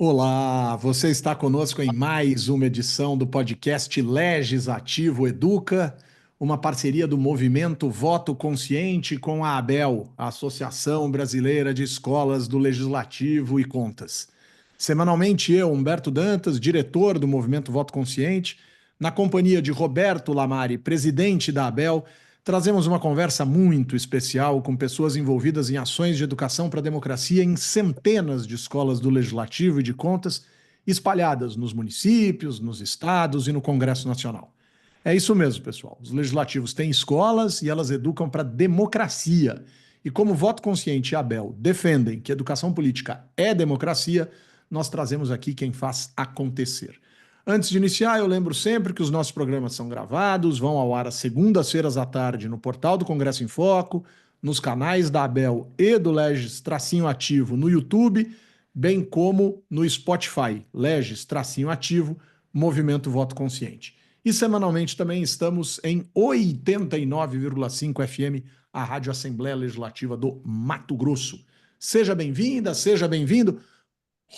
Olá, você está conosco em mais uma edição do podcast Legislativo Educa, uma parceria do Movimento Voto Consciente com a ABEL, a Associação Brasileira de Escolas do Legislativo e Contas. Semanalmente eu, Humberto Dantas, diretor do Movimento Voto Consciente, na companhia de Roberto Lamari, presidente da ABEL, trazemos uma conversa muito especial com pessoas envolvidas em ações de educação para a democracia em centenas de escolas do Legislativo e de Contas, espalhadas nos municípios, nos estados e no Congresso Nacional. É isso mesmo, pessoal. Os legislativos têm escolas e elas educam para a democracia. E como Voto Consciente e Abel defendem que educação política é democracia, nós trazemos aqui quem faz acontecer. Antes de iniciar, eu lembro sempre que os nossos programas são gravados, vão ao ar às segundas-feiras à tarde no portal do Congresso em Foco, nos canais da Abel e do Legis Tracinho Ativo no YouTube, bem como no Spotify, Legis Tracinho Ativo, Movimento Voto Consciente. E semanalmente também estamos em 89,5 FM, a Rádio Assembleia Legislativa do Mato Grosso. Seja bem-vinda, seja bem-vindo.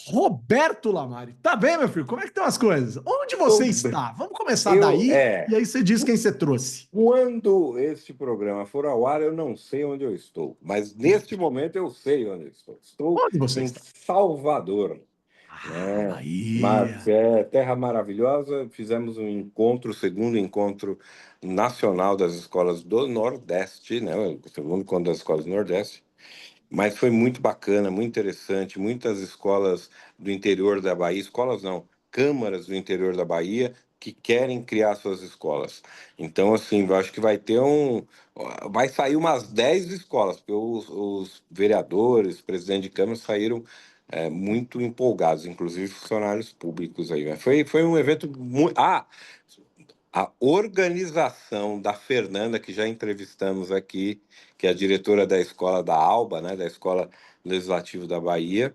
Roberto Lamari, tá bem, meu filho? Como é que estão as coisas? Onde você Tô bem. está? Vamos começar daí e aí você diz quem você trouxe. Quando este programa for ao ar, eu não sei onde eu estou, mas neste momento eu sei onde eu estou. Estou Onde você em está? Salvador, Ah, né? Bahia. Terra maravilhosa. Fizemos um encontro, o segundo encontro nacional das escolas do Nordeste, né? O segundo encontro das escolas do Nordeste. Mas foi muito bacana, muito interessante. Muitas escolas do interior da Bahia, escolas não, câmaras do interior da Bahia que querem criar suas escolas. Então, assim, eu acho que vai ter vai sair umas 10 escolas, porque os vereadores, presidente de câmara saíram muito empolgados, inclusive funcionários públicos aí. Né? Foi um evento muito. A organização da Fernanda, que já entrevistamos aqui, que é a diretora da escola da ALBA, né, da Escola Legislativa da Bahia,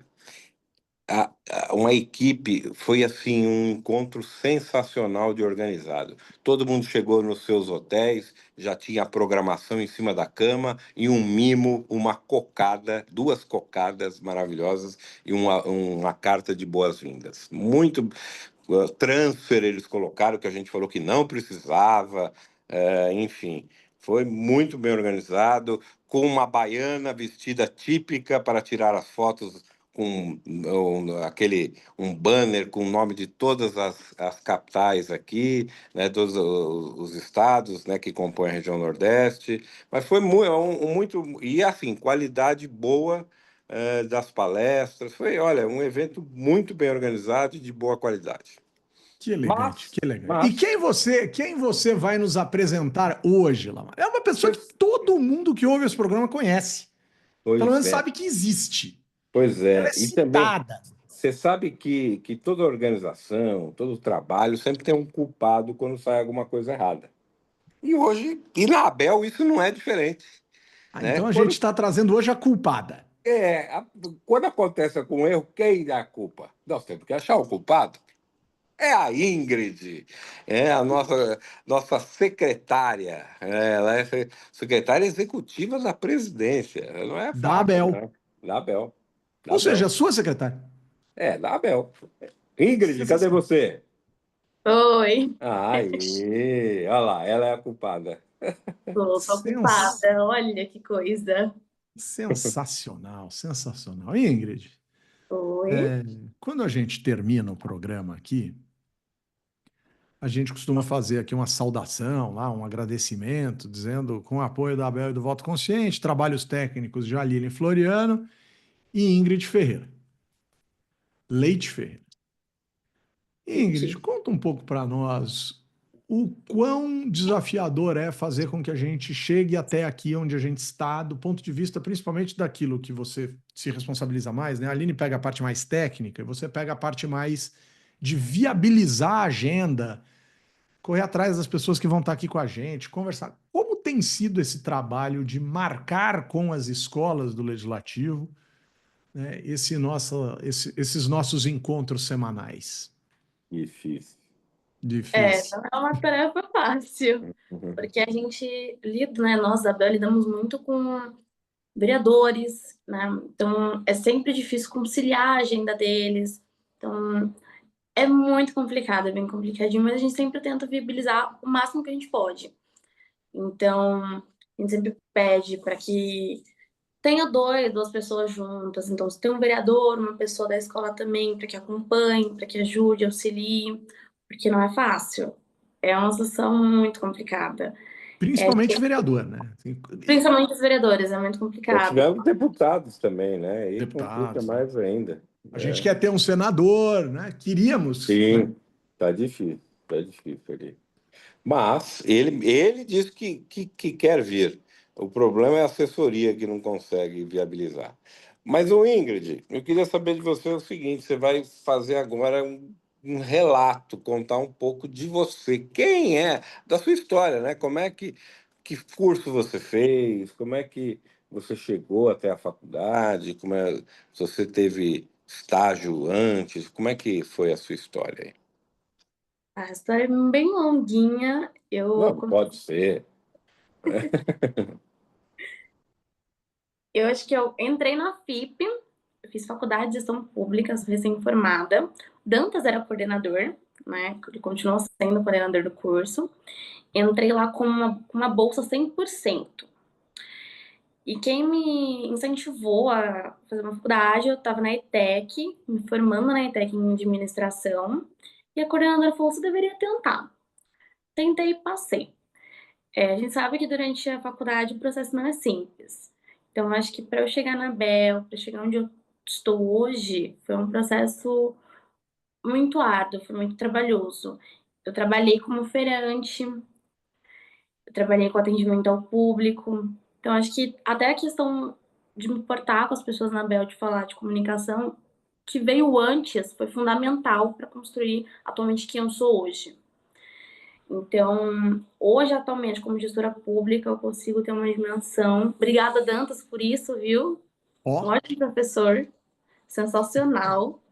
uma equipe, foi assim um encontro sensacional de organizado. Todo mundo chegou nos seus hotéis, já tinha a programação em cima da cama e um mimo, uma cocada, duas cocadas maravilhosas e uma carta de boas-vindas. Muito transfer eles colocaram, que a gente falou que não precisava, enfim. Foi muito bem organizado, com uma baiana vestida típica para tirar as fotos com um banner com o nome de todas as capitais aqui, né, todos os estados, né, que compõem a região Nordeste, mas foi muito e assim, qualidade boa das palestras, foi, olha, um evento muito bem organizado e de boa qualidade. Que elegante, Mas, que elegante. E mas, quem você vai nos apresentar hoje, Lamar? É uma pessoa que cê- todo mundo que ouve esse programa conhece. Pelo pois menos é, sabe que existe. pois Ela é, é e também citada. você sabe que toda organização, todo trabalho sempre tem um culpado quando sai alguma coisa errada. E hoje, e na Abel isso não é diferente, Ah, né? então a gente está trazendo hoje a culpada. É, a- quando acontece algum erro, quem dá a culpa? Nós temos que achar o culpado. É a Ingrid, é a nossa secretária, ela é secretária executiva da presidência, não é Da fácil, Abel. não. Da Abel, da Ou seja, Abel, a sua secretária. da Abel. Ingrid, cadê Sensacional. você? Oi, Aí, olha lá, ela é a culpada. tô Sens- ocupada, olha que coisa. Sensacional, sensacional. Ingrid, Oi. quando a gente termina o programa aqui, a gente costuma fazer aqui uma saudação, lá, um agradecimento, dizendo com o apoio da Abel e do Voto Consciente, trabalhos técnicos de Aline Floriano e Ingrid Ferreira. Leite Ferreira. Ingrid, Sim. conta um pouco para nós o quão desafiador é fazer com que a gente chegue até aqui onde a gente está, do ponto de vista principalmente daquilo que você se responsabiliza mais, né? A Aline pega a parte mais técnica e você pega a parte mais de viabilizar a agenda, correr atrás das pessoas que vão estar aqui com a gente, conversar. Como tem sido esse trabalho de marcar com as escolas do Legislativo, né, esses nossos encontros semanais? Difícil. Difícil. Não é uma tarefa fácil, Uhum. porque a gente lida, né? Nós da Bel lidamos muito com vereadores, né? Então é sempre difícil conciliar a agenda deles. Então, é muito complicado, é bem complicadinho, mas a gente sempre tenta viabilizar o máximo que a gente pode. Então, a gente sempre pede para que tenha duas pessoas juntas. Então, se tem um vereador, uma pessoa da escola também, para que acompanhe, para que ajude, auxilie, porque não é fácil. É uma situação muito complicada. Principalmente vereador, né? Assim, Principalmente os vereadores, é muito Nós complicado. tivemos deputados também, né? Aí complica deputados, né? mais ainda. A gente quer ter um senador, né? Queríamos, né? Sim, tá difícil ali. Mas ele diz que quer vir. O problema é a assessoria que não consegue viabilizar. Mas, o Ingrid, eu queria saber de você o seguinte: você vai fazer agora um relato, contar um pouco de você. Quem é? Da sua história, né? Como é que curso você fez? Como é que você chegou até a faculdade? Se você teve estágio antes? Como é que foi a sua história aí? A história é bem longuinha. Não, pode ser. Eu acho que eu entrei na FIP, eu fiz faculdade de gestão pública, sou recém-formada. Dantas era coordenador, né? Ele continuou sendo coordenador do curso. Entrei lá com uma bolsa 100%. E quem me incentivou a fazer uma faculdade, eu estava na ETEC, me formando na ETEC em administração, e a coordenadora falou: você deveria tentar. Tentei e passei. A gente sabe que durante a faculdade o processo não é simples. Então, eu acho que para eu chegar na Bel, para chegar onde eu estou hoje, foi um processo muito árduo, foi muito trabalhoso. Eu trabalhei como feirante, eu trabalhei com atendimento ao público. Então, acho que até a questão de me portar com as pessoas na Bel, de falar de comunicação, que veio antes, foi fundamental para construir atualmente quem eu sou hoje. Então, hoje, atualmente, como gestora pública, eu consigo ter uma dimensão. Obrigada, Dantas, por isso, viu? Um Ó, ótimo professor, sensacional.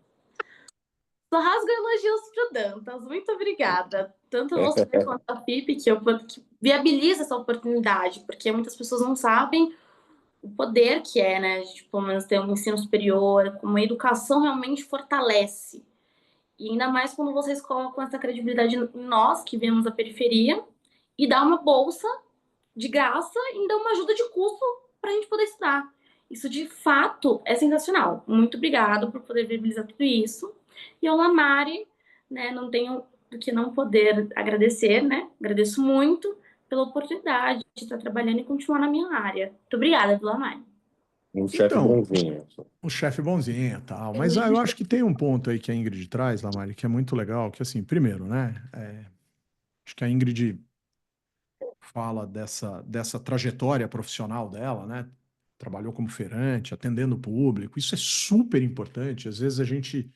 Só rasgo elogios pro Dantas, muito obrigada. Tanto você quanto a FIP, que viabiliza essa oportunidade, porque muitas pessoas não sabem o poder que é, né? De, pelo menos, ter um ensino superior, como a educação realmente fortalece. E ainda mais quando vocês colocam essa credibilidade em nós, que vemos a periferia, e dá uma bolsa de graça e ainda uma ajuda de custo para a gente poder estudar. Isso de fato é sensacional. Muito obrigada por poder viabilizar tudo isso. E ao Lamari, né, não tenho do que não poder agradecer, né? Agradeço muito pela oportunidade de estar trabalhando e continuar na minha área. Muito obrigada, viu, Lamari? Um chefe então, bonzinho. um chefe bonzinho e tal. Mas eu acho que tem um ponto aí que a Ingrid traz, Lamari, que é muito legal, que assim, primeiro, né? Acho que a Ingrid fala dessa trajetória profissional dela, né? Trabalhou como feirante, atendendo o público. Isso é super importante. Às vezes a gente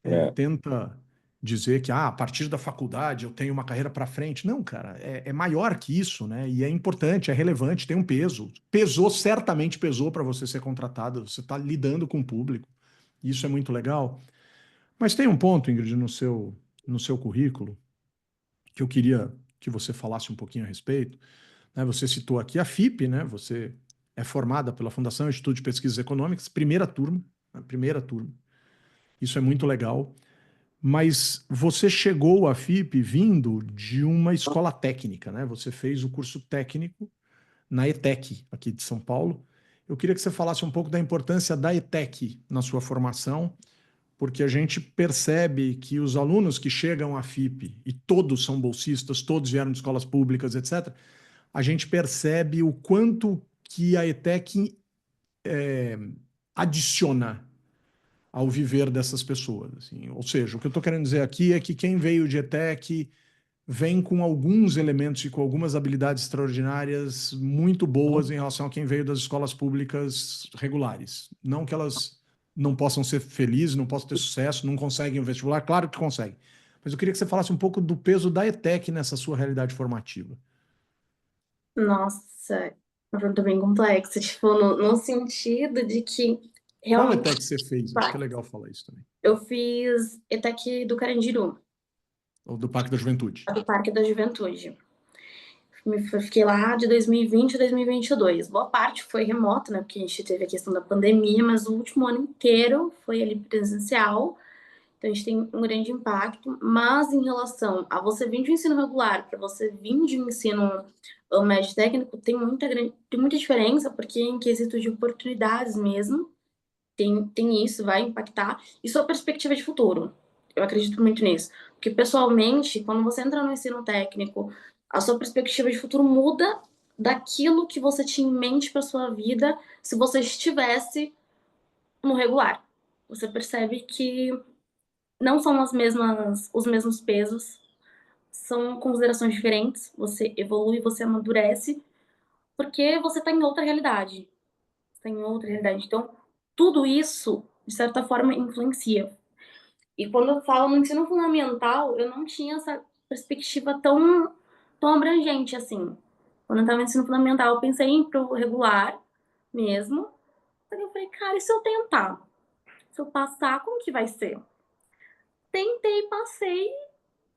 É, tenta dizer que a partir da faculdade eu tenho uma carreira para frente. Não, cara, é maior que isso, né? E é importante, é relevante, tem um peso. Pesou, certamente pesou para você ser contratado. Você está lidando com o público. Isso é muito legal. Mas tem um ponto, Ingrid, no seu currículo que eu queria que você falasse um pouquinho a respeito, né? Você citou aqui a FIP, né? Você é formada pela Fundação Instituto de Pesquisas Econômicas, primeira turma, né? Primeira turma. Isso é muito legal. Mas você chegou à FIP vindo de uma escola técnica, né? Você fez o curso técnico na ETEC, aqui de São Paulo. Eu queria que você falasse um pouco da importância da ETEC na sua formação, porque a gente percebe que os alunos que chegam à FIP, e todos são bolsistas, todos vieram de escolas públicas, etc., a gente percebe o quanto que a ETEC adiciona ao viver dessas pessoas. Assim. Ou seja, o que eu estou querendo dizer aqui é que quem veio de ETEC vem com alguns elementos e com algumas habilidades extraordinárias muito boas em relação a quem veio das escolas públicas regulares. Não que elas não possam ser felizes, não possam ter sucesso, não conseguem o vestibular, claro que conseguem. Mas eu queria que você falasse um pouco do peso da ETEC nessa sua realidade formativa. Nossa, é uma pergunta bem complexa, tipo, no sentido de que Qual realmente ETEC você fez? Acho que é legal falar isso também. eu fiz ETEC do Carandiru, Ou do Parque da Juventude. do Parque da Juventude. Fiquei lá de 2020 a 2022. Boa parte foi remoto, né? Porque a gente teve a questão da pandemia, mas o último ano inteiro foi ali presencial. Então, a gente tem um grande impacto, mas em relação a você vir de um ensino regular para você vir de um ensino médio técnico, tem muita diferença, porque em quesito de oportunidades mesmo, tem isso, vai impactar. E sua perspectiva de futuro. Eu acredito muito nisso. Porque, pessoalmente, quando você entra no ensino técnico, a sua perspectiva de futuro muda daquilo que você tinha em mente para sua vida se você estivesse no regular. Você percebe que não são os mesmos pesos, são considerações diferentes, você evolui, você amadurece, porque você está em outra realidade. Está em outra realidade. Então, tudo isso, de certa forma, influencia. E quando eu falo no ensino fundamental, eu não tinha essa perspectiva tão abrangente assim. Quando eu estava no ensino fundamental, eu pensei em ir pro regular mesmo. Aí eu falei, cara, e se eu tentar? Se eu passar, como que vai ser? Tentei, passei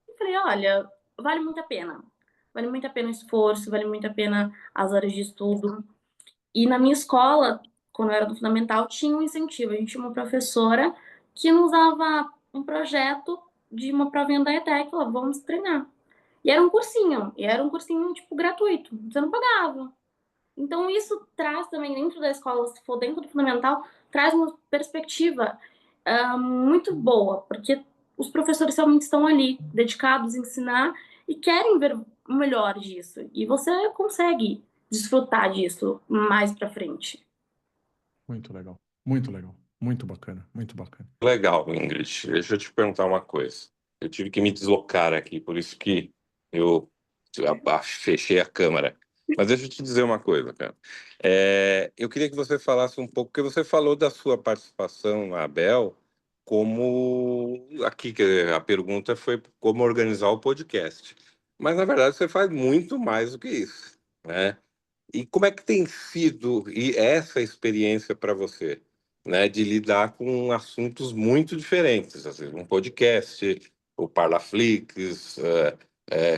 e falei, olha, vale muito a pena. Vale muito a pena o esforço, vale muito a pena as horas de estudo. E na minha escola, quando eu era do fundamental, tinha um incentivo. A gente tinha uma professora que nos dava um projeto de uma provinha da ETEC, falava, vamos treinar. E era um cursinho, tipo, gratuito, você não pagava. Então, isso traz também dentro da escola, se for dentro do fundamental, traz uma perspectiva muito boa, porque os professores realmente estão ali, dedicados a ensinar e querem ver o melhor disso. E você consegue desfrutar disso mais pra frente. Muito legal, muito legal, muito bacana, muito bacana. Legal, Ingrid. Deixa eu te perguntar uma coisa. Eu tive que me deslocar aqui, por isso que eu fechei a câmera. Mas deixa eu te dizer uma coisa, cara. Eu queria que você falasse um pouco, porque você falou da sua participação na Abel, como aqui que a pergunta foi como organizar o podcast. Mas na verdade você faz muito mais do que isso, né? E como é que tem sido essa experiência para você, né, de lidar com assuntos muito diferentes, assim, um podcast, o Parlaflix,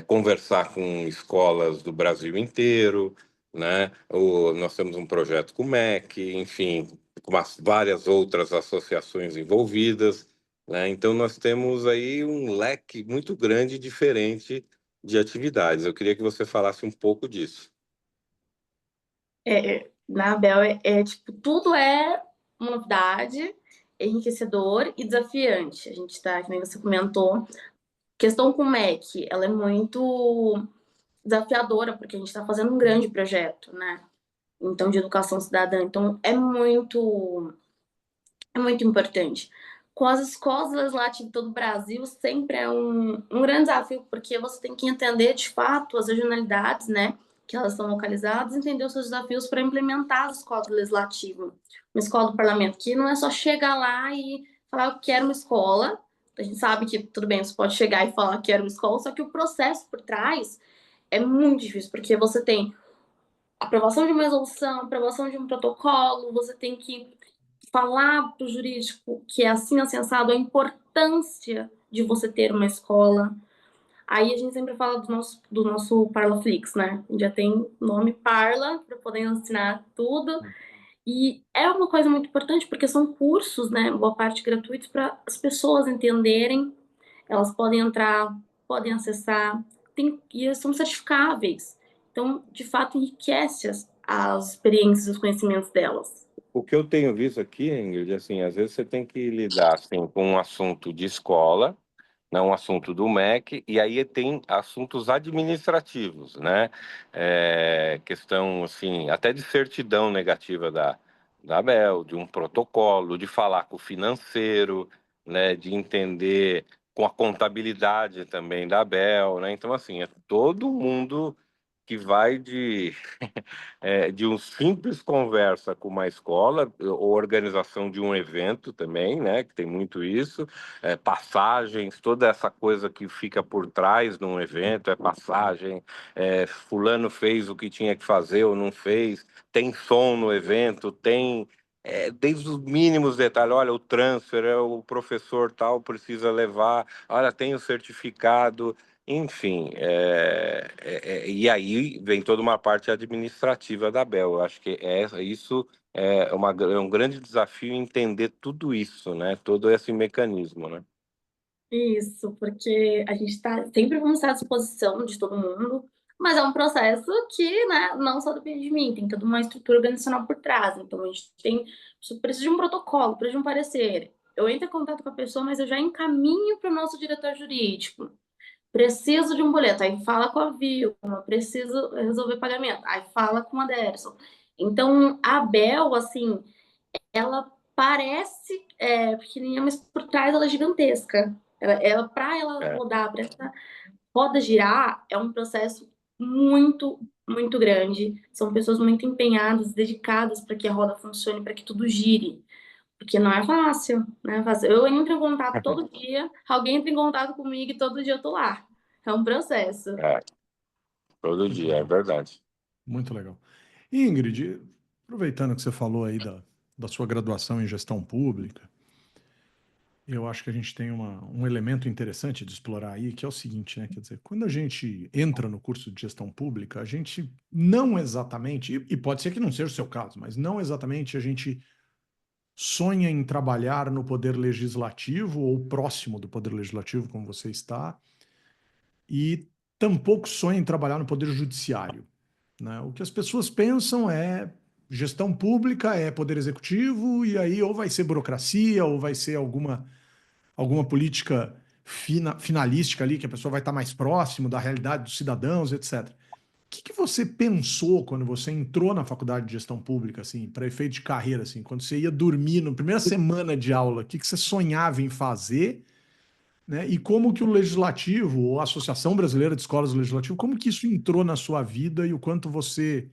conversar com escolas do Brasil inteiro, né? Nós temos um projeto com o MEC, enfim, com várias outras associações envolvidas, né? Então nós temos aí um leque muito grande e diferente de atividades. Eu queria que você falasse um pouco disso. Na Abel tipo, tudo é uma novidade, enriquecedor e desafiante. A gente tá, que nem você comentou, questão com o MEC, ela é muito desafiadora, porque a gente está fazendo um grande projeto, né? Então, de educação cidadã. Então, é muito importante. Com as escolas legislativas de todo o Brasil, sempre é um grande desafio, porque você tem que entender, de fato, as regionalidades, né? Que elas são localizadas, entender os seus desafios para implementar as escolas legislativas. Uma escola do parlamento, que não é só chegar lá e falar, eu quero uma escola. A gente sabe que, tudo bem, você pode chegar e falar, quero uma escola, só que o processo por trás é muito difícil, porque você tem aprovação de uma resolução, aprovação de um protocolo, você tem que falar para o jurídico que é assim assensado a importância de você ter uma escola. Aí a gente sempre fala do nosso Parlaflix, né? A gente já tem o nome Parla para poder ensinar tudo. E é uma coisa muito importante porque são cursos, né? Boa parte gratuitos para as pessoas entenderem. Elas podem entrar, podem acessar, e eles são certificáveis. Então, de fato, enriquece as experiências e os conhecimentos delas. O que eu tenho visto aqui, Ingrid, assim, às vezes você tem que lidar assim, com um assunto de escola, não um assunto do MEC, e aí tem assuntos administrativos, né? Questão, assim, até de certidão negativa da ABEL, de um protocolo, de falar com o financeiro, né? De entender com a contabilidade também da ABEL, né? Então, assim, é todo mundo que vai de um simples conversa com uma escola, ou organização de um evento também, né, que tem muito isso, passagens, toda essa coisa que fica por trás de um evento, passagem, fulano fez o que tinha que fazer ou não fez, tem som no evento, tem desde os mínimos detalhes, olha, o transfer, o professor tal precisa levar, olha, tem o certificado, enfim, e aí vem toda uma parte administrativa da Bel. Eu acho que isso é um grande desafio entender tudo isso, né? Todo esse mecanismo, né? Isso, porque a gente tá, sempre vamos estar à disposição de todo mundo, mas é um processo que, né, não só depende de mim, tem toda uma estrutura organizacional por trás. Então, a gente tem, precisa de um protocolo, precisa de um parecer. Eu entro em contato com a pessoa, mas eu já encaminho para o nosso diretor jurídico. Preciso de um boleto, aí fala com a Vilma, preciso resolver pagamento, aí fala com a Derson. Então, a Bel, assim, ela parece pequenininha, mas por trás ela é gigantesca. Para ela É. rodar, para essa roda girar, é um processo muito, muito grande. São pessoas muito empenhadas, dedicadas para que a roda funcione, para que tudo gire. Porque não é fácil, né? Eu entro em contato todo dia, alguém entra em contato comigo e todo dia eu tô lá. É um processo. É, todo Muito dia, é legal, verdade. muito legal. Ingrid, aproveitando que você falou aí da sua graduação em gestão pública, eu acho que a gente tem um elemento interessante de explorar aí, que é o seguinte, né? Quer dizer, quando a gente entra no curso de gestão pública, a gente não exatamente, e pode ser que não seja o seu caso, mas não exatamente a gente sonha em trabalhar no poder legislativo ou próximo do poder legislativo, como você está, e tampouco sonha em trabalhar no poder judiciário, né? O que as pessoas pensam é gestão pública, é poder executivo, e aí ou vai ser burocracia, ou vai ser alguma política finalística ali, que a pessoa vai estar mais próximo da realidade dos cidadãos, etc. O que você pensou quando você entrou na faculdade de gestão pública, assim, para efeito de carreira, assim, quando você ia dormir na primeira semana de aula, o que você sonhava em fazer, né? E como que o legislativo, ou a Associação Brasileira de Escolas do Legislativo, como que isso entrou na sua vida e o quanto você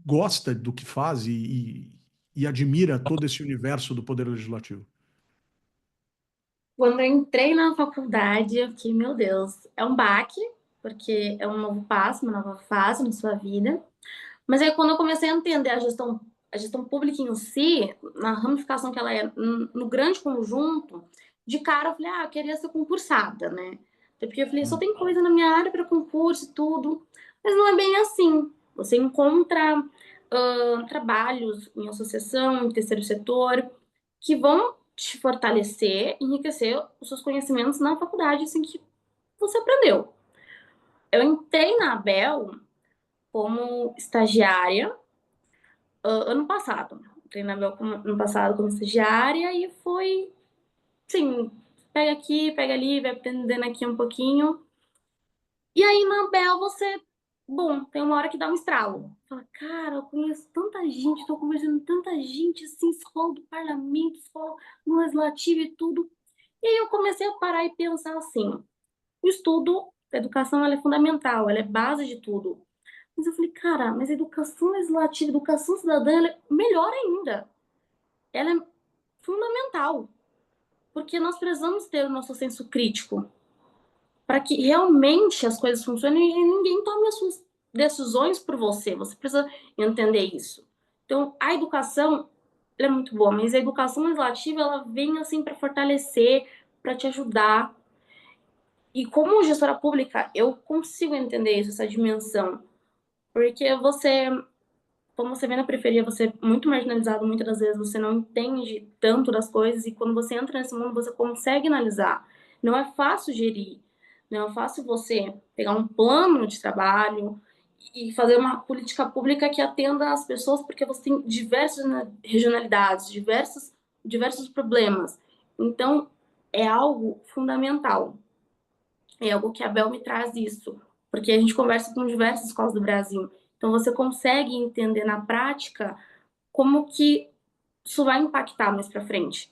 gosta do que faz e admira todo esse universo do Poder Legislativo? Quando eu entrei na faculdade, eu fiquei, meu Deus, é um baque, porque é um novo passo, uma nova fase na sua vida. Mas aí, quando eu comecei a entender a gestão pública em si, na ramificação que ela é, no grande conjunto, de cara eu falei, eu queria ser concursada, né? Até porque eu falei, só Hum. tem coisa na minha área para concurso e tudo. Mas não é bem assim. Você encontra trabalhos em associação, em terceiro setor, que vão te fortalecer, enriquecer os seus conhecimentos na faculdade, assim, que você aprendeu. Eu entrei na ABEL como estagiária ano passado. Entrei na ABEL ano passado como estagiária e foi, sim, pega aqui, pega ali, vai aprendendo aqui um pouquinho. E aí na ABEL você, bom, tem uma hora que dá um estralo. Fala, cara, eu conheço tanta gente, tô conversando com tanta gente, assim, escola do parlamento, escola no legislativo e tudo. E aí eu comecei a parar e pensar assim, o estudo, a educação, ela é fundamental, ela é base de tudo. Mas eu falei, cara, mas a educação legislativa, a educação cidadã, ela é melhor ainda. Ela é fundamental, porque nós precisamos ter o nosso senso crítico para que realmente as coisas funcionem e ninguém tome as suas decisões por você. Você precisa entender isso. Então, a educação ela é muito boa, mas a educação legislativa ela vem assim para fortalecer, para te ajudar. E como gestora pública, eu consigo entender isso, essa dimensão, porque você, como você vê na periferia, você é muito marginalizado, muitas das vezes você não entende tanto das coisas, e quando você entra nesse mundo, você consegue analisar. Não é fácil gerir, não é fácil você pegar um plano de trabalho e fazer uma política pública que atenda as pessoas, porque você tem diversas regionalidades, diversos problemas. Então, é algo fundamental. É algo que a Bel me traz isso, porque a gente conversa com diversas escolas do Brasil. Então você consegue entender na prática como que isso vai impactar mais para frente,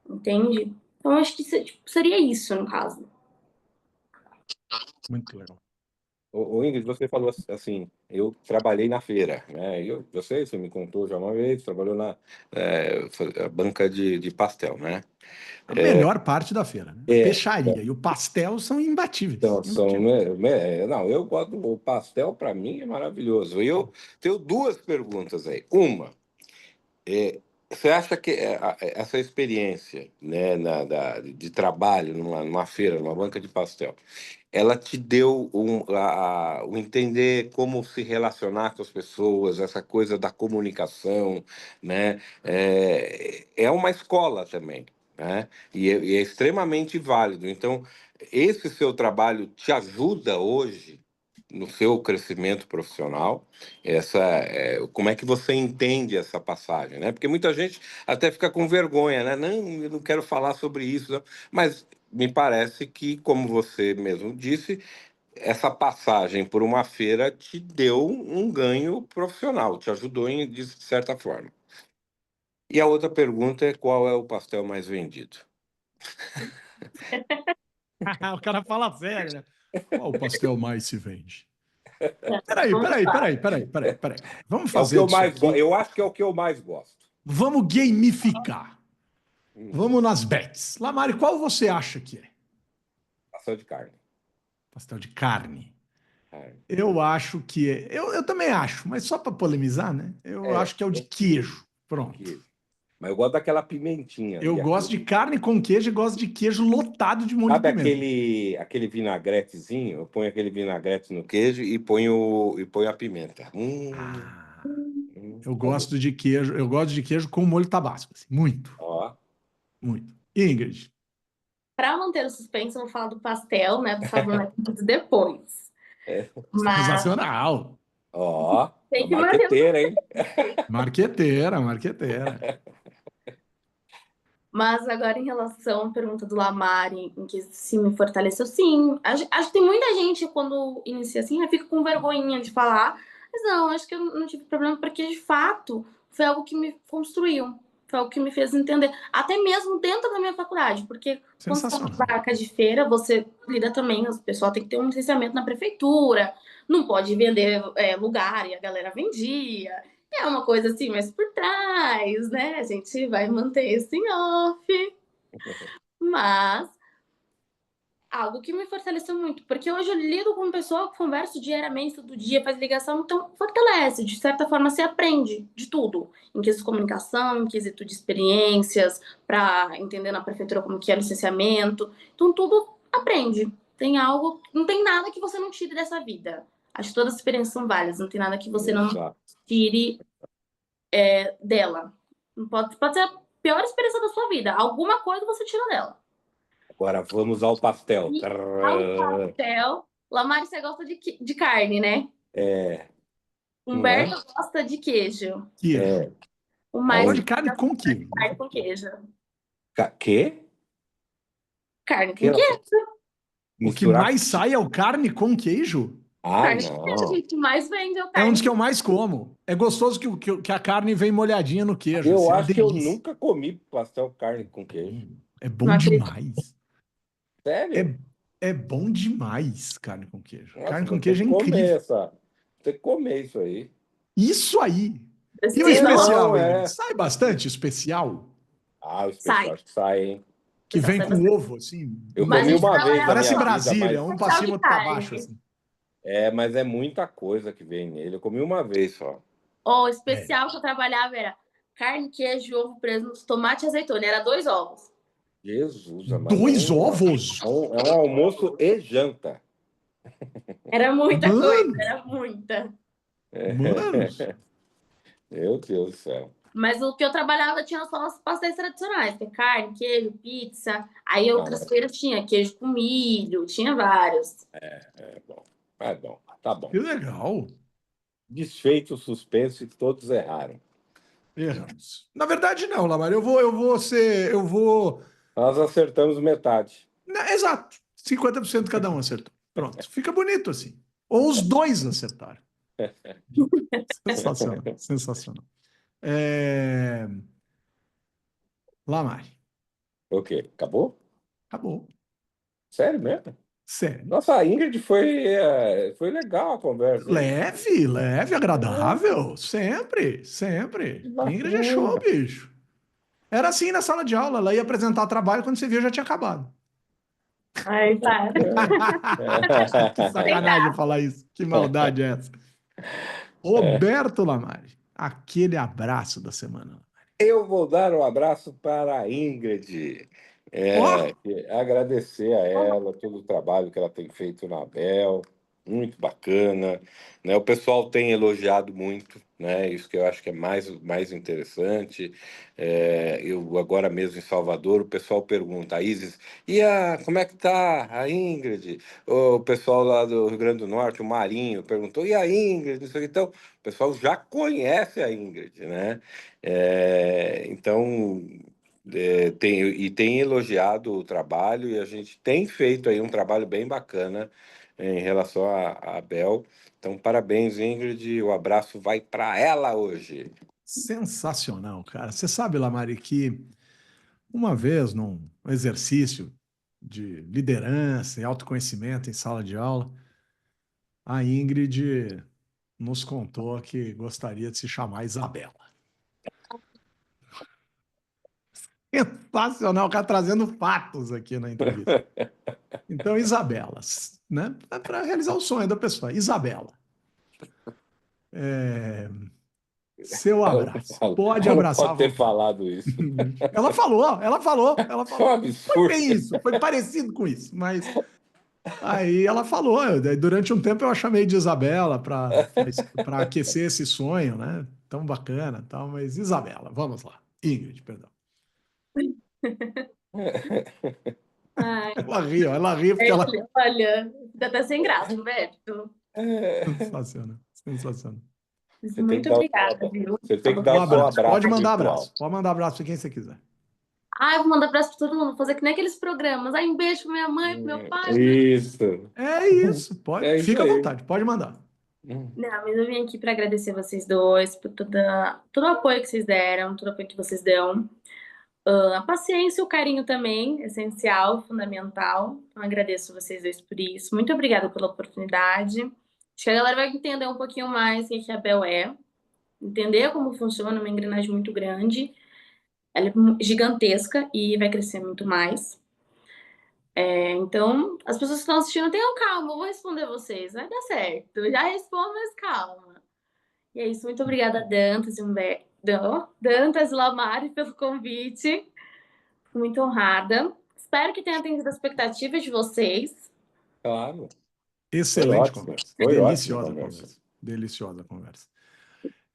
entende? Então acho que tipo, seria isso no caso. Muito legal. O Ingrid, você falou assim, eu trabalhei na feira, né? Você me contou já uma vez, trabalhou na banca de pastel, né? A melhor parte da feira, né? A É, peixaria e o pastel são imbatíveis. então, Imbatíveis. não, eu gosto, o pastel para mim é maravilhoso. E eu tenho duas perguntas aí. Uma, você acha que essa experiência, né, de trabalho numa feira, numa banca de pastel, ela te deu o entender como se relacionar com as pessoas, essa coisa da comunicação, né? É uma escola também, né? E é extremamente válido. Então, esse seu trabalho te ajuda hoje no seu crescimento profissional? Como é que você entende essa passagem, né? Porque muita gente até fica com vergonha, né? Não, eu não quero falar sobre isso, não. Mas me parece que, como você mesmo disse, essa passagem por uma feira te deu um ganho profissional, te ajudou de certa forma. E a outra pergunta é: qual é o pastel mais vendido? O cara fala sério, né? Qual o pastel mais se vende? Vamos lá. Peraí. Vamos É o que fazer eu disso mais gosto. aqui. Eu acho que é o que eu mais gosto. Vamos gamificar. Hum, Vamos nas bets. Lamari, qual você acha que é? pastel de carne. Pastel de carne. Carne. Eu acho que é. Eu também acho, mas só para polemizar, né? Eu É, acho que é o de eu queijo. Pronto. queijo. Mas eu gosto daquela pimentinha Eu ali. gosto de carne com queijo e gosto de queijo lotado de molho de Sabe pimenta. aquele vinagretezinho? Eu ponho aquele vinagrete no queijo e ponho a pimenta. Ah, eu Tá gosto de queijo. Eu gosto de queijo com molho tabasco. Assim, muito, ó. muito. Ingrid, Para manter o suspense, eu vou falar do pastel, né? Do sabor mais sentido depois. É, Mas sensacional. ó, tem que manter o marqueteira, hein? suspense. Marqueteira, marqueteira. Mas agora, em relação à pergunta do Lamar, em que se me fortaleceu, sim. Acho que tem muita gente, quando inicia assim, fica com vergonhinha de falar. Mas não, acho que eu não tive problema, porque de fato foi algo que me construiu. Foi algo que me fez entender. Até mesmo dentro da minha faculdade, porque quando você está numa Sensacional. barraca de feira, você lida também, o pessoal tem que ter um licenciamento na prefeitura, não pode vender lugar, e a galera vendia. É uma coisa assim, mas por trás, né? A gente vai manter isso em off, mas algo que me fortaleceu muito, porque hoje eu lido com pessoa, converso diariamente, todo dia, faz ligação, então fortalece, de certa forma você aprende de tudo, em quesito de comunicação, em quesito de experiências, para entender na prefeitura como que é o licenciamento, então tudo aprende. Tem algo, não tem nada que você não tire dessa vida. Acho que todas as experiências são válidas, não tem nada que você não Exato. tire dela. Pode ser a pior experiência da sua vida. Alguma coisa você tira dela. Agora vamos ao pastel. E ao pastel, Lamari, você gosta de carne, né? É, não é? Humberto gosta de queijo. Queijo. É. O Eu gosto mais de carne com queijo. carne com queijo. Quê? Carne Que com ela queijo. O que misturar? mais sai é o carne com queijo. Ah, Carne com queijo. A não. gente mais vende é o É um carne dos que com eu mais como. É gostoso que a carne vem molhadinha no queijo. Eu Assim, é uma acho que eu delícia. nunca comi pastel carne com queijo. É Não bom acredito. demais. Sério? É, é bom demais carne com queijo. Nossa, Carne com vou ter queijo que é comer incrível. essa. Vou ter que comer isso aí. Isso aí. E o Precisa. Não, especial, Ingrid? é. Sai bastante o especial? Ah, o especial Sai. acho que sai, hein? Que Pessoal, vem sai com bastante. ovo, assim. Eu Mas a comi gente uma vez na trabalha Parece minha vida, Brasília, mas um pra especial cima, de outro pra baixo, carne. assim. mas é muita coisa que vem nele. Eu comi uma vez só. O É. especial que eu trabalhava era carne, queijo, ovo, presunto, tomate e azeitona. Era 2 ovos. Jesus, amado. Dois ovos? É um almoço e janta. Era muita coisa, Mano, era muita. manos. Meu Deus do céu. Mas o que eu trabalhava tinha só os pastéis tradicionais, que é carne, queijo, pizza. Aí Ah, outras feiras tinha queijo com milho, tinha vários. é bom. É bom. Tá bom. Que legal. Desfeito o suspense, todos erraram. Erramos. Na verdade, não, Lamar. Eu vou. Nós acertamos metade. Exato. 50% cada um acertou. Pronto. Fica bonito assim. Ou os dois acertaram. Sensacional. Sensacional. É... Lamar. O quê? Acabou? Acabou. Sério mesmo? Sério. Nossa, a Ingrid foi legal a conversa, hein? Leve, leve, agradável. Sempre, Que sempre. Ingrid é show, bacana. bicho. Era assim na sala de aula. Ela ia apresentar trabalho, quando você viu, já tinha acabado. Ai, para. Que Sem sacanagem graça. falar isso. Que maldade é essa? Roberto Lamari, aquele abraço da semana. Eu vou dar um abraço para a Ingrid. Ó, Agradecer a ela todo o trabalho que ela tem feito na Abel. muito bacana, né? O pessoal tem elogiado muito, né? Isso que eu acho que é mais interessante. Eu agora mesmo em Salvador, o pessoal pergunta, a Isis, como é que tá a Ingrid? O pessoal lá do Rio Grande do Norte, o Marinho, perguntou, e a Ingrid? Isso aqui. Então, o pessoal já conhece a Ingrid, né? Então, tem elogiado o trabalho e a gente tem feito aí um trabalho bem bacana em relação à Bel. Então, parabéns, Ingrid. O abraço vai para ela hoje. Sensacional, cara. Você sabe, Lamari, que uma vez num exercício de liderança e autoconhecimento em sala de aula, a Ingrid nos contou que gostaria de se chamar Isabela. Sensacional, o cara trazendo fatos aqui na entrevista. Então, Isabela, né? Para realizar o sonho da pessoa. Isabela, é, seu Ela não abraço. Pode ela não abraçar à pode ter vontade. falado isso. Ela É um falou. Foi absurdo. bem isso, foi parecido com isso, mas aí ela falou. Daí, durante um tempo eu a chamei de Isabela para aquecer esse sonho, né? Tão bacana, tal, mas Isabela, vamos lá. Ingrid, perdão. Ai, Ela ri porque ela. olha, dá até sem graça, Roberto. Sensacional, sensacional. Você tem que Muito dar, obrigada, viu? você A tem que dar Um o você. seu abraço. Pode abraço mandar virtual. abraço. Pode mandar abraço para quem você quiser. Ai, vou mandar abraço pra todo mundo, fazer que nem aqueles programas. Ai, um beijo pra minha mãe, pro meu pai. Isso. É isso, pode. É isso Fica à aí. vontade, pode mandar. Não, mas eu vim aqui para agradecer vocês dois por todo o apoio que vocês deram, todo o apoio que vocês dão. A paciência e o carinho também, essencial, fundamental. Então, agradeço vocês dois por isso. Muito obrigada pela oportunidade. Acho que a galera vai entender um pouquinho mais o que a Bel é, entender como funciona uma engrenagem muito grande. Ela é gigantesca e vai crescer muito mais. Então, as pessoas que estão assistindo, tenham calma, eu vou responder vocês, vai dar certo. Eu já respondo, mas calma. E é isso, muito obrigada, Dantas e Humberto. Dantas e Lamari, pelo convite. Fico muito honrada. Espero que tenha atendido as expectativas de vocês. Claro. Foi Excelente ótimo. conversa. Foi ótima a Deliciosa conversa. conversa. Deliciosa conversa.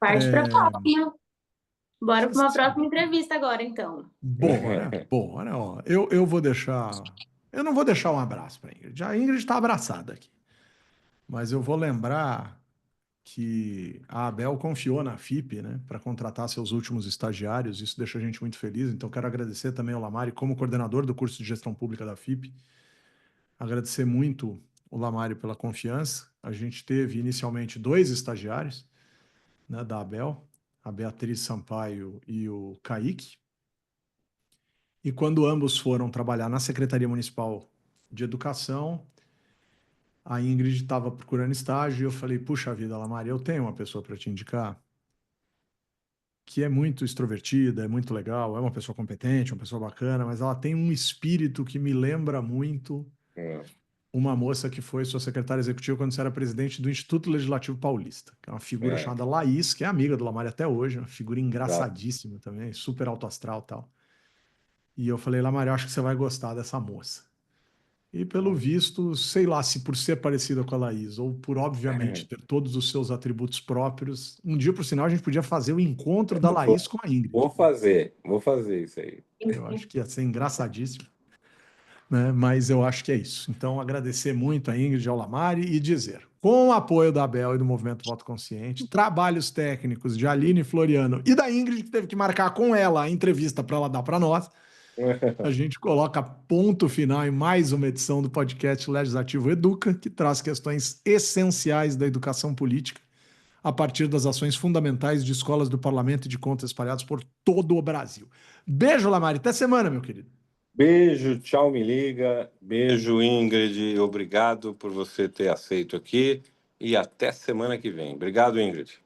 Parte para a próxima. Bora para uma Sensacional. próxima entrevista agora, então. Bora, bora. Ó. Eu vou deixar. Eu não vou deixar um abraço para a Ingrid. A Ingrid está abraçada aqui. Mas eu vou lembrar que a Abel confiou na FIP, né, para contratar seus últimos estagiários. Isso deixa a gente muito feliz. Então, quero agradecer também ao Lamari, como coordenador do curso de gestão pública da FIP. Agradecer muito o Lamari pela confiança. A gente teve inicialmente 2 estagiários, né, da Abel, a Beatriz Sampaio e o Kaique. E quando ambos foram trabalhar na Secretaria Municipal de Educação, a Ingrid estava procurando estágio e eu falei, puxa vida, Lamari, eu tenho uma pessoa para te indicar que é muito extrovertida, é muito legal, é uma pessoa competente, uma pessoa bacana, mas ela tem um espírito que me lembra muito uma moça que foi sua secretária executiva quando você era presidente do Instituto Legislativo Paulista, que é uma figura É, chamada Laís, que é amiga do Lamari até hoje, uma figura exato. engraçadíssima também, super alto astral e tal. E eu falei, Lamari, acho que você vai gostar dessa moça. E pelo visto, sei lá se por ser parecida com a Laís ou por, obviamente, ter todos os seus atributos próprios, um dia, por sinal, a gente podia fazer o encontro da Vou, Laís com a Ingrid. vou fazer isso aí. Eu acho que ia ser engraçadíssimo, né? Mas eu acho que é isso. Então, agradecer muito a Ingrid e ao Lamari e dizer, com o apoio da Abel e do Movimento Voto Consciente, trabalhos técnicos de Aline Floriano e da Ingrid, que teve que marcar com ela a entrevista para ela dar para nós, a gente coloca ponto final em mais uma edição do podcast Legislativo Educa, que traz questões essenciais da educação política a partir das ações fundamentais de escolas do parlamento e de contas espalhados por todo o Brasil. Beijo, Lamari. Até semana, meu querido. Beijo, tchau, me liga. Beijo, Ingrid. Obrigado por você ter aceito aqui. E até semana que vem. Obrigado, Ingrid.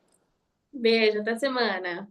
Beijo, até semana.